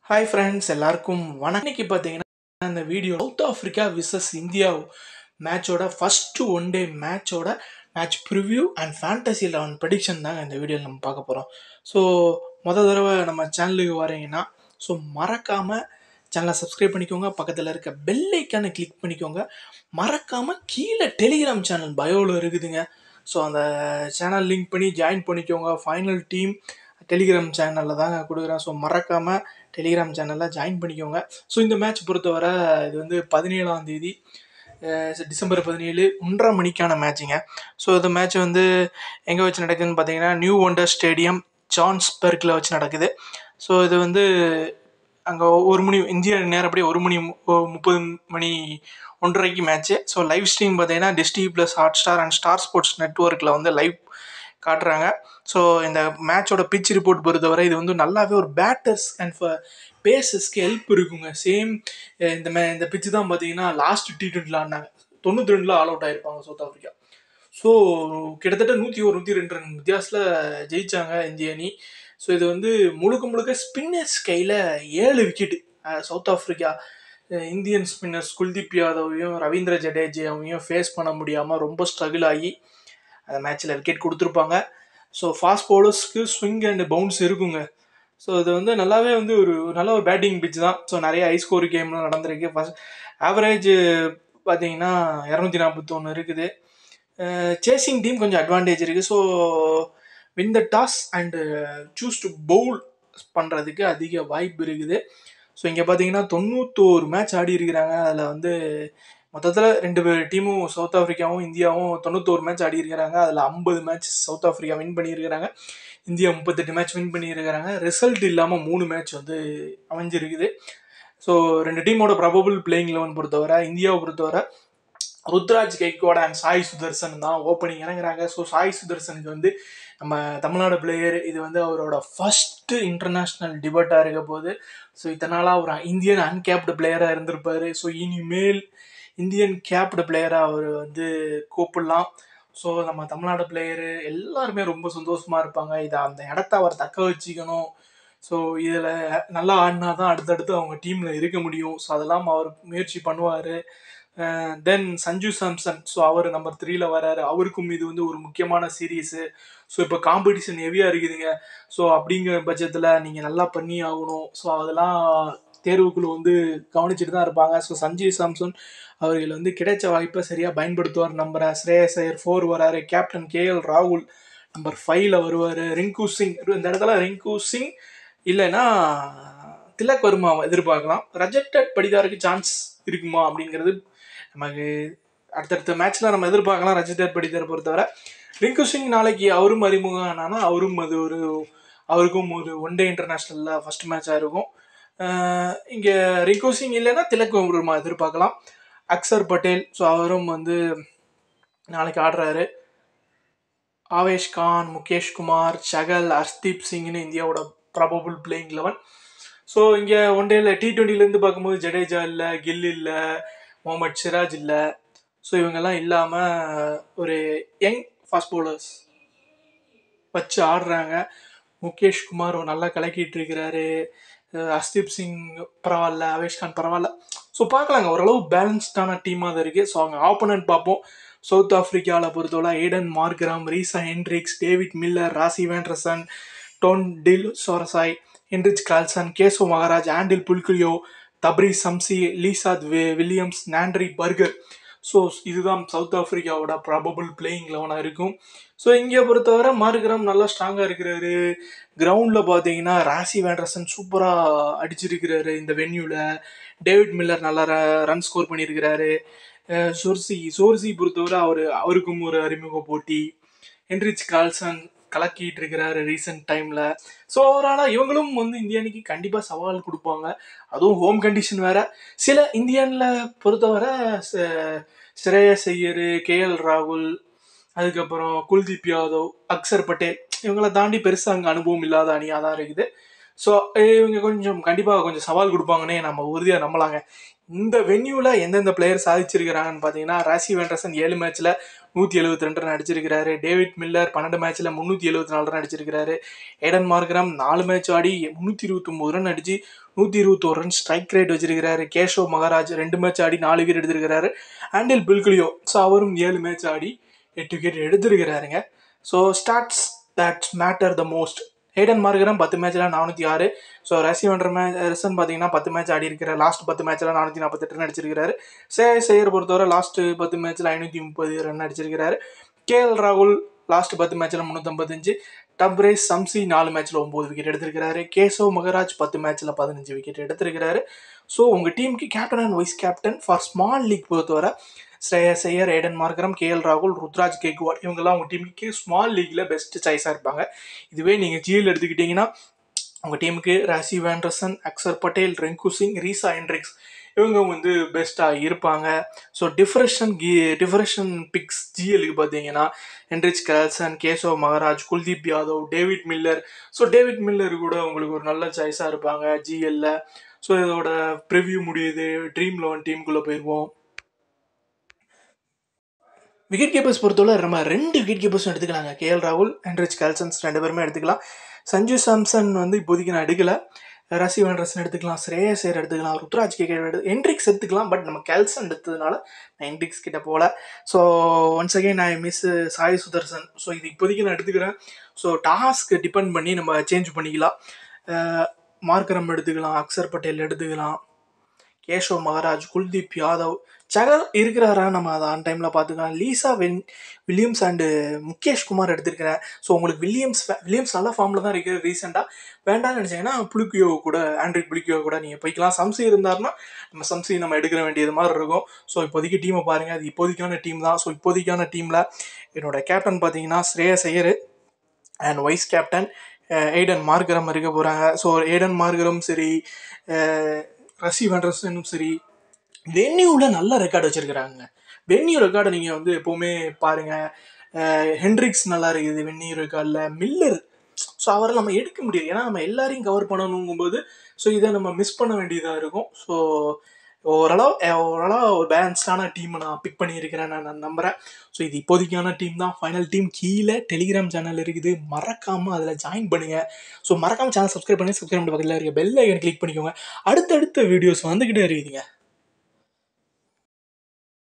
Hi friends, எல்லாருக்கும் வணக்கம். இன்னைக்கு பார்த்தீங்கன்னா இந்த video South Africa versus India மேட்சோட first one day match preview and fantasy 11 prediction தாங்க இந்த வீடியோவில் நம்ம பார்க்க போகிறோம். ஸோ தடவை நம்ம சேனலுக்கு வரீங்கன்னா மறக்காமல் சேனலை சப்ஸ்கிரைப் பண்ணிக்கோங்க. பக்கத்தில் இருக்க பெல் ஐக்கானை கிளிக் பண்ணிக்கோங்க. மறக்காமல் கீழே டெலிகிராம் சேனல் பயோவில் இருக்குதுங்க. ஸோ அந்த சேனல் லிங்க் பண்ணி ஜாயின் பண்ணிக்கோங்க. ஃபைனல் டீம் டெலிகிராம் சேனலில் தாங்க கொடுக்குறேன். ஸோ மறக்காமல் டெலிகிராம் சேனலில் ஜாயின் பண்ணிக்கோங்க. ஸோ இந்த மேட்ச் பொறுத்தவரை இது வந்து 17ஆம் தேதி டிசம்பர் 17 1:30 மணிக்கான மேட்சுங்க. ஸோ இந்த மேட்ச் வந்து எங்கே வச்சு நடக்குதுன்னு பார்த்தீங்கன்னா நியூ ஒண்டர் ஸ்டேடியம் ஜான்ஸ்பர்கில் வச்சு நடக்குது. ஸோ இது வந்து அங்கே 1 மணி இந்திய நேரப்படி 1:30 1:30 மேட்ச்சு. ஸோ லைவ் ஸ்ட்ரீம் பார்த்தீங்கன்னா Disney plus Hotstar and Star Sports நெட்ஒர்க்கில் வந்து லைவ் காட்டுறாங்க. ஸோ இந்த மேட்சோட பிச் ரிப்போர்ட் பொறுத்தவரை இது வந்து நல்லாவே ஒரு பேட்டர்ஸ் அண்ட் பேசஸ்க்கு ஹெல்ப் இருக்குங்க. சேம் இந்த பிச்சு தான் பார்த்தீங்கன்னா லாஸ்ட் T20 ஆடினாங்க. 92 ஆல் அவுட் ஆகிருப்பாங்க சவுத் ஆஃப்ரிக்கா. ஸோ கிட்டத்தட்ட 101-102 ரன் வித்தியாசத்தில் ஜெயிச்சாங்க இந்திய அணி. ஸோ இது வந்து முழுக்க ஸ்பின்னர்ஸ் கையில் 7 wicket. South Africa Indian spinners Kuldeep யாதவையும் ரவீந்திர ஜடேஜாவையும் ஃபேஸ் பண்ண முடியாமல் ரொம்ப ஸ்ட்ரகிள் ஆகி அந்த மேட்ச்சில் விக்கெட் கொடுத்துருப்பாங்க. ஸோ ஃபாஸ்ட் பவுலர்ஸ்க்கு ஸ்விங் அண்ட் பவுன்ஸ் இருக்குங்க. ஸோ இது வந்து நல்லாவே வந்து நல்ல ஒரு பேட்டிங் பிச் தான். ஸோ நிறைய ஹை ஸ்கோர் கேம்லாம் நடந்திருக்கு. ஃபர்ஸ்ட் ஆவரேஜ் பார்த்தீங்கன்னா 241 இருக்குது. சேசிங் டீம் கொஞ்சம் அட்வான்டேஜ் இருக்குது. So win the toss and choose to bowl பண்ணுறதுக்கு அதிக வாய்ப்பு இருக்குது. ஸோ இங்கே பார்த்தீங்கன்னா 91 மேட்ச் ஆடி இருக்கிறாங்க. அதில் வந்து மொத்தத்தில் 2 டீமும் சவுத் ஆஃப்ரிக்காவும் இந்தியாவும் 91 மேட்ச் ஆடி இருக்கிறாங்க. அதில் 50 மேட்ச் சவுத் ஆஃப்ரிக்கா வின் பண்ணியிருக்கிறாங்க. இந்தியா 38 மேட்ச் வின் பண்ணியிருக்கிறாங்க. ரிசல்ட் இல்லாமல் 3 மேட்ச் வந்து அமைஞ்சிருக்குது. ஸோ 2 டீமோட ப்ராபபிள் பிளேயிங் 11 பொறுத்தவரை இந்தியாவை பொறுத்தவரை ருத்ராஜ் கெய்க்வாட் அண்ட் சாய் சுதர்சன் தான் ஓப்பனிங் இறங்குறாங்க. ஸோ சாய் சுதர்சனுக்கு வந்து நம்ம தமிழ்நாடு பிளேயர், இது வந்து அவரோட ஃபர்ஸ்ட் இன்டர்நேஷ்னல் டிபேட்டாக இருக்க போது. ஸோ இதனால் ஒரு இந்தியன் அன்கேப்டு பிளேயராக இருந்திருப்பார். ஸோ இனிமேல் இந்தியன் கேப்டு பிளேயராக அவர் வந்து கூப்பிடலாம். ஸோ நம்ம தமிழ்நாடு பிளேயரு எல்லாருமே ரொம்ப சந்தோஷமாக இருப்பாங்க. அந்த இடத்த அவர் தக்க வச்சுக்கணும். ஸோ இதில் நல்லா ஆடினா தான் அடுத்தடுத்து அவங்க டீமில் இருக்க முடியும். ஸோ அதெல்லாம் அவர் முயற்சி பண்ணுவார். தென் சஞ்சு சாம்சன், ஸோ அவர் நம்பர் 3 வராரு. அவருக்கும் இது வந்து ஒரு முக்கியமான சீரீஸு. ஸோ இப்போ காம்படிஷன் ஹெவியாக இருக்குதுங்க. ஸோ அப்படிங்கிற பட்சத்தில் நீங்கள் நல்லா பண்ணி ஆகணும். ஸோ அதெல்லாம் தேர்வுக்குழு வந்து கவனிச்சுட்டு தான் இருப்பாங்க. ஸோ சஞ்சு சாம்சன் அவர்கள் வந்து கிடைச்ச வாய்ப்பை சரியாக பயன்படுத்துவார் நம்புகிறேன். ஸ்ரேயஸ் ஐயர் 4 வராரு. கேப்டன் KL ராகுல் நம்பர் 5 வருவார். ரிங்கு சிங், இந்த இடத்துல ரிங்கு சிங் இல்லைன்னா திலக் வர்மாவை எதிர்பார்க்கலாம். ரஜத் படிதாருக்கு சான்ஸ் இருக்குமா அப்படிங்கிறது நமக்கு அடுத்தடுத்த மேட்ச்சில் நம்ம எதிர்பார்க்கலாம். ரஜத் படிதாரை பொறுத்தவரை ரிங்கு சிங் நாளைக்கு அவரும் அறிமுகம் ஆனானா அவருக்கும் ஒரு ஒன் டே இன்டர்நேஷ்னலில் ஃபர்ஸ்ட் மேட்சாக இருக்கும். இங்கே ரிங்கு சிங் இல்லைன்னா திலக் வர்மா எதிர்பார்க்கலாம். அக்சர் பட்டேல், ஸோ அவரும் வந்து நாளைக்கு ஆடுறாரு. ஆவேஷ் கான், முகேஷ் குமார், சகல், ஹர்ஷ்தீப் சிங்னு இந்தியாவோட ப்ராபபிள் பிளேயிங் 11. ஸோ இங்கே ஒன் டேல T20லேருந்து பார்க்கும்போது ஜடேஜா இல்லை, கில் இல்லை, முகமது சிராஜ் இல்லை. ஸோ இவங்கெல்லாம் இல்லாமல் ஒரு யங் ஃபாஸ்ட் பவுலர்ஸ் வச்சு ஆடுறாங்க. முகேஷ் குமார் நல்லா கலக்கிட்டு இருக்கிறாரு. ஹர்ஷ்தீப் சிங் பரவாயில்ல, ஆவேஷ் கான் பரவாயில்ல. ஸோ பார்க்கலாங்க, ஓரளவு பேலன்ஸ்டான டீமாக தான் இருக்குது. ஸோ அவங்க ஆப்போனன்ட் பார்ப்போம். சவுத் ஆஃப்ரிக்காவில் பொறுத்தவரை Aiden Markram, Reeza Hendricks, David Miller, Rassie van der Dussen, Tony de Zorzi, Heinrich Klaasen, Keshav Maharaj, Andile Phehlukwayo, Tabraiz Shamsi, Lizaad Williams, Nandre Burger. So இதுதான் சவுத் ஆஃப்ரிக்காவோட ப்ராபபிள் பிளேயிங் 11 இருக்கும். ஸோ இங்கே பொறுத்தவரை மார்க்ராம் நல்லா ஸ்ட்ராங்காக இருக்கிறாரு. கிரவுண்டில் பார்த்தீங்கன்னா ராசி வேண்டர்சன் சூப்பராக அடிச்சிருக்கிறாரு இந்த வென்யூவில். டேவிட் மில்லர் நல்லா ரன் ஸ்கோர் பண்ணியிருக்கிறாரு. சோர்சி பொறுத்தவரை அவருக்கும் ஒரு அறிமுக போட்டி. ஹென்ரிச் கால்சன் கலக்கிட்டு இருக்கிறாரு ரீசெண்ட் டைமில். ஸோ ஓவராலாக இவங்களும் வந்து இந்திய அணிக்கு கண்டிப்பாக சவால் கொடுப்பாங்க. அதுவும் ஹோம் கண்டிஷன் வேறு. சில இந்தியனில் பொறுத்தவரை ஸ்ரேயஸ் ஐயர், KL ராகுல், அதுக்கப்புறம் குல்தீப் யாதவ், அக்சர் பட்டேல், இவங்களை தாண்டி பெருசாக அங்கே அனுபவம் இல்லாத அணியாக தான் இருக்குது. ஸோ இவங்க கண்டிப்பாக கொஞ்சம் சவால் கொடுப்பாங்கன்னே நம்ம உறுதியாக நம்பலாங்க. இந்த வென்யூவில் எந்தெந்த பிளேயர் சாதிச்சிருக்கிறாங்கன்னு பார்த்தீங்கன்னா ராசி வேண்டர்சன் 7 மேட்ச்சில் 172 ரன் அடிச்சிருக்கிறாரு. டேவிட் மில்லர் 12 மேட்ச்சில் 374 ரன் அடிச்சிருக்கிறாரு. ஏடன் மார்க்ரம் 4 மேட்ச் ஆடி 329 ரன் அடிச்சு 121 ரன் ஸ்ட்ரைக் ரேட் வச்சிருக்கிறாரு. கேஷவ் மகாராஜ் 2 மேட்ச் ஆடி 4 விக்கெட் எடுத்திருக்கிறாரு. ஆண்டில் பில்குலியோ ஸோ அவரும் 7 மேட்ச் ஆடி 8 விக்கெட் எடுத்திருக்கிறாருங்க. So stats that matter the most. Aiden Markram 10 மேட்ச்சில் 406. ஸோ ரசன் பார்த்தீங்கன்னா 10 மேட்ச் ஆடி இருக்கிற லாஸ்ட் 10 மேட்ச்சில் 448 ரன் அடிச்சிருக்கிறாரு. சேயர் பொறுத்தவரை லாஸ்ட் 10 மேட்ச்சில் 530 ரன் அடிச்சிருக்கிறாரு. கேஎல் ராகுல் லாஸ்ட் 10 மேட்ச்சில் 355. டப்ரேஸ் சம்சி 4 மேட்ச்சில் 9 விக்கெட் எடுத்திருக்கிறாரு. கேசவ் மகராஜ் 10 மேட்ச்சில் 15 விக்கெட் எடுத்திருக்கிறாரு. ஸோ உங்கள் டீமுக்கு captain and vice captain for small league பொறுத்தவரை Shreyas Iyer, Aiden Markram, KL ராகுல், ருத்ராஜ் கேக்வாட் இவங்கெல்லாம் உங்கள் டீமுக்கு ஸ்மால் லீக்கில் பெஸ்ட் சாய்ஸாக இருப்பாங்க. இதுவே நீங்கள் ஜிஎல் எடுத்துக்கிட்டிங்கன்னா உங்கள் டீமுக்கு ராசிவ் ஆண்டர்சன், அக்சர் பட்டேல், ரெங்கு சிங், ரீசா ஹெண்ட்ரிக்ஸ் இவங்க வந்து பெஸ்ட்டாக இருப்பாங்க. ஸோ டிஃபரேஷன் பிக்ஸ் ஜிஎலுக்கு பார்த்தீங்கன்னா Heinrich Coulson, Keshav Maharaj, Kuldeep Yadav, David Miller. So David Miller கூட உங்களுக்கு ஒரு நல்ல சாய்ஸாக இருப்பாங்க ஜிஎல்ல. ஸோ இதோட ப்ரிவ்யூ முடியுது. ட்ரீம் 11 டீமுக்குள்ளே போயிடுவோம். விக்கெட் கீப்பர்ஸ் பொறுத்தவரை நம்ம 2 விக்கெட் கீப்பர்ஸும் எடுத்துக்கலாங்க. கேஎல் ராகுல், ஹென்ரிச் கல்சன்ஸ் 2 பேருமே எடுத்துக்கலாம். சஞ்சு சாம்சன் வந்து இப்போதைக்கு நான் எடுக்கல. ராசிவ் ஆண்டர்சன் எடுத்துக்கலாம், ஸ்ரேயஸ் ஐயர் எடுத்துக்கலாம், ருத்ராஜ் கேக்வாட் ஹென்ட்ரிக்ஸ் எடுத்துக்கலாம். பட் நம்ம கல்சன் எடுத்ததுனால நான் ஹென்ட்ரிக்ஸ் கிட்ட போகல. ஸோ ஒன்ஸ் அகெயின் நான் மிஸ் சாய் சுதர்சன். ஸோ இது இப்போதைக்கு நான் எடுத்துக்கிறேன். ஸோ டாஸ்க்கு டிபெண்ட் பண்ணி நம்ம சேஞ்ச் பண்ணிக்கலாம். மார்க்ரம் எடுத்துக்கலாம், அக்சர் பட்டேல் எடுத்துக்கலாம், கேஷவ் மகராஜ், குல்தீப் யாதவ், சகல் இருக்கிறாரா நம்ம அதை ஆன் டைமில் பார்த்துக்கலாம். Lisa Williams and Mukesh Kumar எடுத்திருக்கிறேன். ஸோ உங்களுக்கு வில்லியம்ஸ் நல்ல ஃபார்மில் தான் இருக்குது ரீசெண்டாக. வேண்டாம்னு நினச்சிங்கன்னா புளிக்கியோ கூட, ஆண்ட்ரிக் புளிக்கியோ கூட நீங்கள் போய்க்கலாம். சம்சி இருந்தார்னா சம்சி நம்ம எடுக்கிற வேண்டியது மாதிரி இருக்கும். ஸோ இப்போதைக்கு டீமை பாருங்கள், அது இப்போதைக்கான டீம் தான். ஸோ இப்போதைக்கான டீமில் என்னோடய கேப்டன் பார்த்தீங்கன்னா Shreyas Iyer and vice captain Aiden Markram இருக்க போகிறாங்க. ஸோ ஏடன் மார்க்ரம் சரி, ராசிவ் ஆண்டர்சனும் சரி வென்யூவில் நல்ல ரெக்கார்டு வச்சுருக்கிறாங்க. வென்யூ ரெக்கார்டை நீங்கள் வந்து எப்போவுமே பாருங்கள். ஹென்ட்ரிக்ஸ் நல்லா இருக்குது வென்யூ ரெக்கார்டில். மில்லர் ஸோ அவரை நம்ம எடுக்க முடியாது, ஏன்னா நம்ம எல்லாரையும் கவர் பண்ணணுங்கும்போது ஸோ இதை நம்ம மிஸ் பண்ண வேண்டியதாக இருக்கும். ஸோ ஓரளவு ஒரு பேலன்ஸ்டான டீமை நான் பிக் பண்ணியிருக்கிறேன், நான் நம்புகிறேன். ஸோ இது இப்போதைக்கான டீம் தான். ஃபைனல் டீம் கீழே டெலிகிராம் சேனல் இருக்குது, மறக்காமல் அதில் ஜாயின் பண்ணுங்கள். ஸோ மறக்காமல் சேனல் சப்ஸ்கிரைப் பண்ணி பக்கத்தில் இருக்க பெல் ஐக்கன் கிளிக் பண்ணிக்கோங்க. அடுத்தடுத்த வீடியோஸ் வந்துக்கிட்டே இருக்குதுங்க.